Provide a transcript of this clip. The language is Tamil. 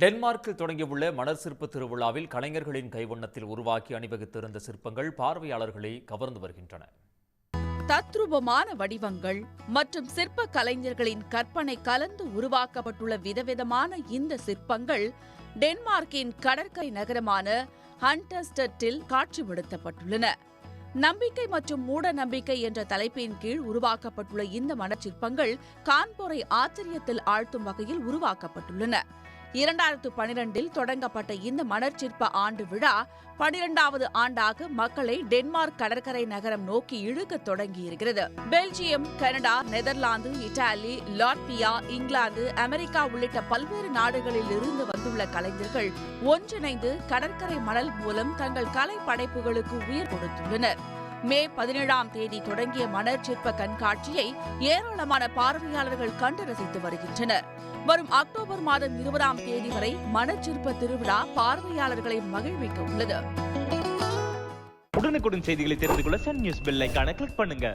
டென்மார்க்கில் தொடங்கியுள்ள மணல் சிற்ப திருவிழாவில் கலைஞர்களின் கைவண்ணத்தில் உருவாக்கி அணிவகுத்திருந்த சிற்பங்கள் பார்வையாளர்களை கவர்ந்து வருகின்றன. தத்ரூபமான வடிவங்கள் மற்றும் சிற்ப கலைஞர்களின் கற்பனை கலந்து உருவாக்கப்பட்டுள்ள விதவிதமான இந்த சிற்பங்கள் டென்மார்க்கின் கடற்கரை நகரமான ஹண்டர்ஸ்டட்டில் காட்சிப்படுத்தப்பட்டுள்ளன. நம்பிக்கை மற்றும் மூட நம்பிக்கை என்ற தலைப்பின் கீழ் உருவாக்கப்பட்டுள்ள இந்த மணச்சிற்பங்கள் காண்போரை ஆச்சரியத்தில் ஆழ்த்தும் வகையில் உருவாக்கப்பட்டுள்ளன. 2012 தொடங்கப்பட்ட இந்த மணற்சிற்ப ஆண்டு விழா 12வது ஆண்டாக மக்களை டென்மார்க் கடற்கரை நகரம் நோக்கி இழுக்க தொடங்கியிருக்கிறது. Belgium, Canada, Netherlands, Italy, Latvia, England, America உள்ளிட்ட பல்வேறு நாடுகளில் இருந்து வந்துள்ள கலைஞர்கள் ஒன்றிணைந்து கடற்கரை மணல் மூலம் தங்கள் கலை படைப்புகளுக்கு உயிர் கொடுத்துள்ளனர். மே 17ஆம் தேதி தொடங்கிய மணற்சிற்ப கண்காட்சியை ஏராளமான பார்வையாளர்கள் கண்டு ரசித்து வருகின்றனர். வரும் அக்டோபர் மாதம் 20ஆம் தேதி வரை மணற்சிற்ப திருவிழா பார்வையாளர்களை மகிழ்விக்க உள்ளது. உடனுக்குடன் செய்திகளை தெரிந்து கொள்ள சன் நியூஸ் பெல் ஐகானை கிளிக் பண்ணுங்க.